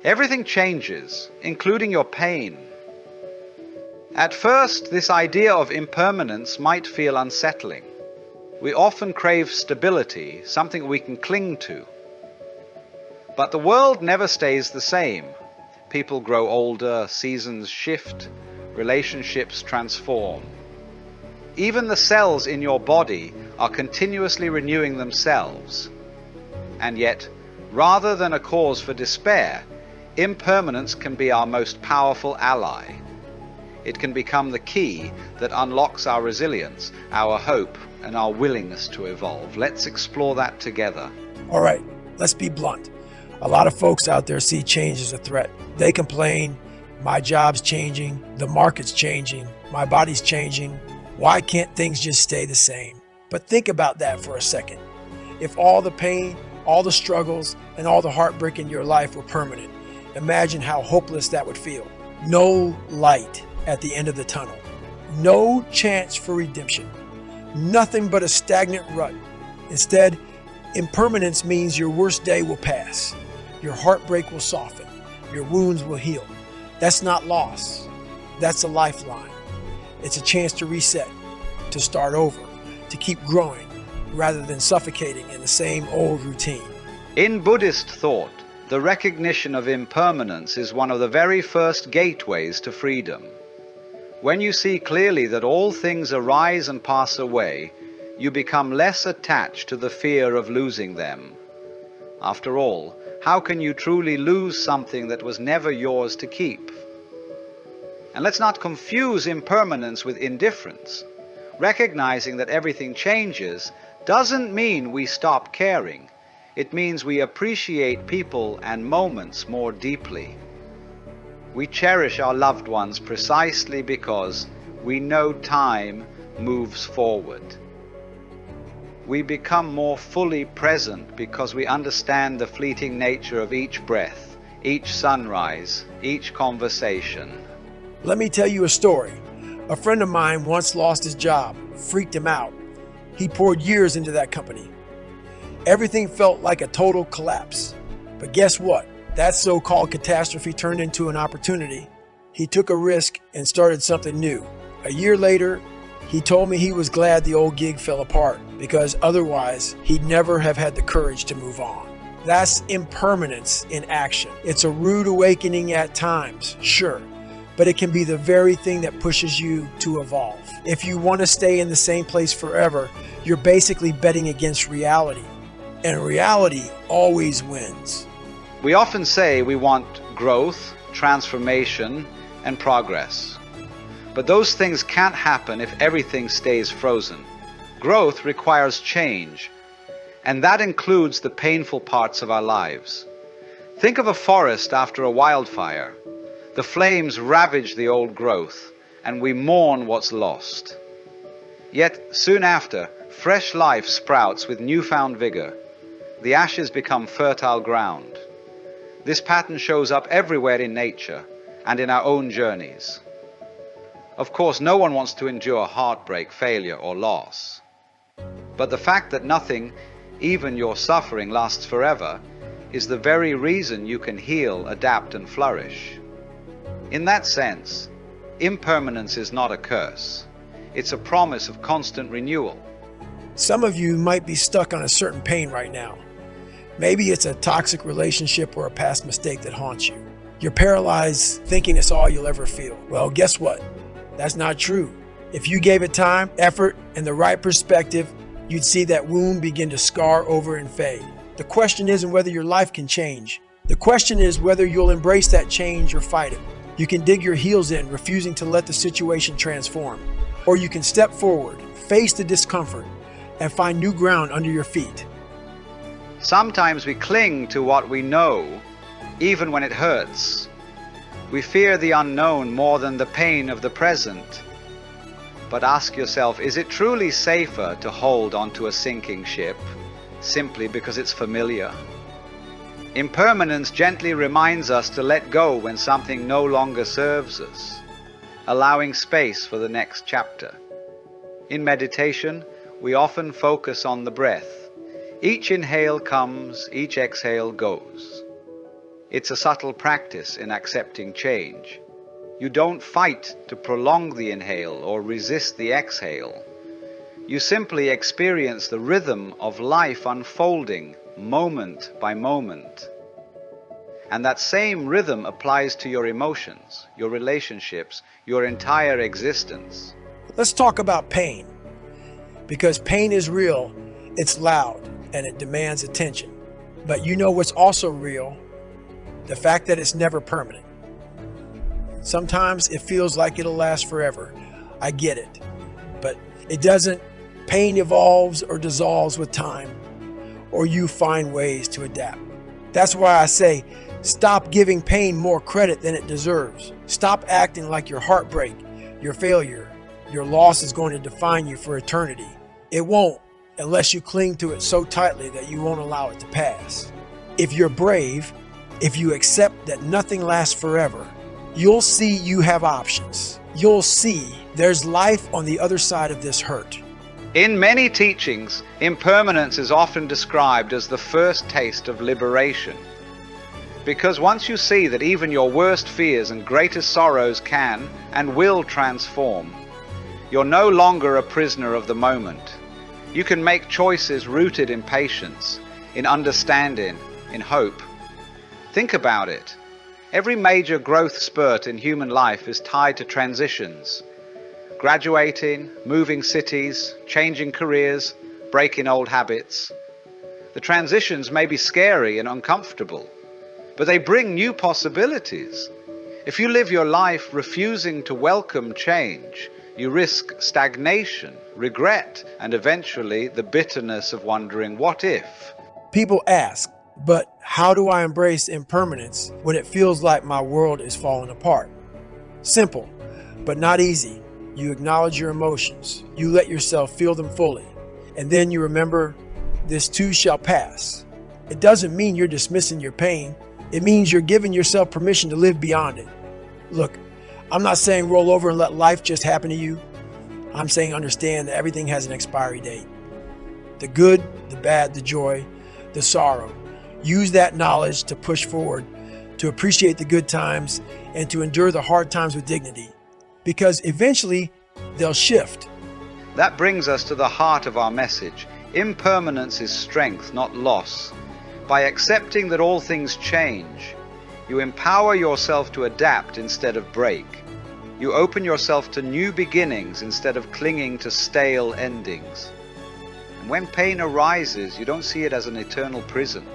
Everything changes, including your pain. At first, this idea of impermanence might feel unsettling. We often crave stability, something we can cling to. But the world never stays the same. People grow older, seasons shift, relationships transform. Even the cells in your body are continuously renewing themselves. And yet, rather than a cause for despair, impermanence can be our most powerful ally. It can become the key that unlocks our resilience, our hope, and our willingness to evolve. Let's explore that together. All right, let's be blunt. A lot of folks out there see change as a threat. They complain, my job's changing, the market's changing, my body's changing. Why can't things just stay the same? But think about that for a second. If all the pain, all the struggles, and all the heartbreak in your life were permanent, imagine how hopeless that would feel. No light at the end of the tunnel. No chance for redemption. Nothing but a stagnant rut. Instead, impermanence means your worst day will pass. Your heartbreak will soften. Your wounds will heal. That's not loss. That's a lifeline. It's a chance to reset, to start over, to keep growing, rather than suffocating in the same old routine. In Buddhist thought, the recognition of impermanence is one of the very first gateways to freedom. When you see clearly that all things arise and pass away, you become less attached to the fear of losing them. After all, how can you truly lose something that was never yours to keep? And let's not confuse impermanence with indifference. Recognizing that everything changes doesn't mean we stop caring. It means we appreciate people and moments more deeply. We cherish our loved ones precisely because we know time moves forward. We become more fully present because we understand the fleeting nature of each breath, each sunrise, each conversation. Let me tell you a story. A friend of mine once lost his job, freaked him out. He poured years into that company. Everything felt like a total collapse. But guess what? That so-called catastrophe turned into an opportunity. He took a risk and started something new. A year later, he told me he was glad the old gig fell apart because otherwise he'd never have had the courage to move on. That's impermanence in action. It's a rude awakening at times, sure, but it can be the very thing that pushes you to evolve. If you want to stay in the same place forever, you're basically betting against reality. And reality always wins. We often say we want growth, transformation, and progress. But those things can't happen if everything stays frozen. Growth requires change, and that includes the painful parts of our lives. Think of a forest after a wildfire. The flames ravage the old growth, and we mourn what's lost. Yet, soon after, fresh life sprouts with newfound vigor. The ashes become fertile ground. This pattern shows up everywhere in nature and in our own journeys. Of course, no one wants to endure heartbreak, failure, or loss. But the fact that nothing, even your suffering, lasts forever is the very reason you can heal, adapt, and flourish. In that sense, impermanence is not a curse. It's a promise of constant renewal. Some of you might be stuck on a certain pain right now. Maybe it's a toxic relationship or a past mistake that haunts you. You're paralyzed thinking it's all you'll ever feel. Well, guess what? That's not true. If you gave it time, effort, and the right perspective, you'd see that wound begin to scar over and fade. The question isn't whether your life can change. The question is whether you'll embrace that change or fight it. You can dig your heels in, refusing to let the situation transform. Or you can step forward, face the discomfort, and find new ground under your feet. Sometimes we cling to what we know, even when it hurts. We fear the unknown more than the pain of the present. But ask yourself, is it truly safer to hold onto a sinking ship simply because it's familiar? Impermanence gently reminds us to let go when something no longer serves us, allowing space for the next chapter. In meditation, we often focus on the breath. Each inhale comes, each exhale goes. It's a subtle practice in accepting change. You don't fight to prolong the inhale or resist the exhale. You simply experience the rhythm of life unfolding moment by moment. And that same rhythm applies to your emotions, your relationships, your entire existence. Let's talk about pain. Because pain is real, it's loud, and it demands attention. But you know what's also real? The fact that it's never permanent. Sometimes it feels like it'll last forever. I get it. But it doesn't. Pain evolves or dissolves with time, or you find ways to adapt. That's why I say, stop giving pain more credit than it deserves. Stop acting like your heartbreak, your failure, your loss is going to define you for eternity. It won't, unless you cling to it so tightly that you won't allow it to pass. If you're brave, if you accept that nothing lasts forever, you'll see you have options. You'll see there's life on the other side of this hurt. In many teachings, impermanence is often described as the first taste of liberation. Because once you see that even your worst fears and greatest sorrows can and will transform, you're no longer a prisoner of the moment. You can make choices rooted in patience, in understanding, in hope. Think about it. Every major growth spurt in human life is tied to transitions. Graduating, moving cities, changing careers, breaking old habits. The transitions may be scary and uncomfortable, but they bring new possibilities. If you live your life refusing to welcome change, you risk stagnation, regret, and eventually the bitterness of wondering, what if? People ask, but how do I embrace impermanence when it feels like my world is falling apart? Simple, but not easy. You acknowledge your emotions. You let yourself feel them fully. And then you remember, this too shall pass. It doesn't mean you're dismissing your pain. It means you're giving yourself permission to live beyond it. Look, I'm not saying roll over and let life just happen to you. I'm saying understand that everything has an expiry date. The good, the bad, the joy, the sorrow. Use that knowledge to push forward, to appreciate the good times, and to endure the hard times with dignity. Because eventually, they'll shift. That brings us to the heart of our message. Impermanence is strength, not loss. By accepting that all things change, you empower yourself to adapt instead of break. You open yourself to new beginnings instead of clinging to stale endings. And when pain arises, you don't see it as an eternal prison,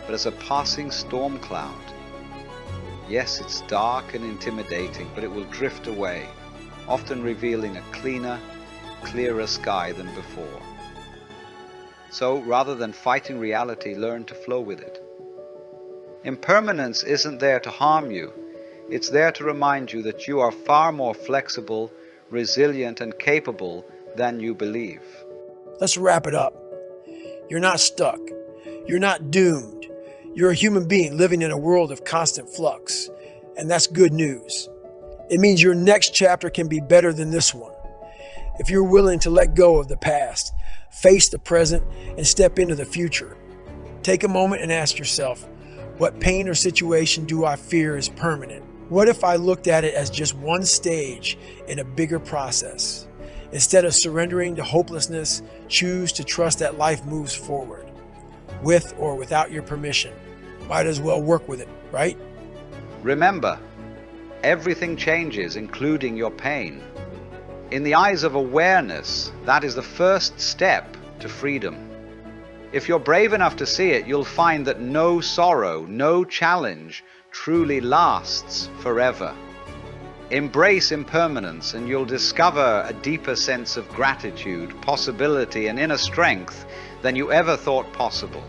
but as a passing storm cloud. Yes, it's dark and intimidating, but it will drift away, often revealing a cleaner, clearer sky than before. So, rather than fighting reality, learn to flow with it. Impermanence isn't there to harm you. It's there to remind you that you are far more flexible, resilient, and capable than you believe. Let's wrap it up. You're not stuck. You're not doomed. You're a human being living in a world of constant flux, and that's good news. It means your next chapter can be better than this one. If you're willing to let go of the past, face the present, and step into the future, take a moment and ask yourself, what pain or situation do I fear is permanent? What if I looked at it as just one stage in a bigger process? Instead of surrendering to hopelessness, choose to trust that life moves forward, with or without your permission. Might as well work with it, right? Remember, everything changes, including your pain. In the eyes of awareness, that is the first step to freedom. If you're brave enough to see it, you'll find that no sorrow, no challenge truly lasts forever. Embrace impermanence and you'll discover a deeper sense of gratitude, possibility, and inner strength than you ever thought possible.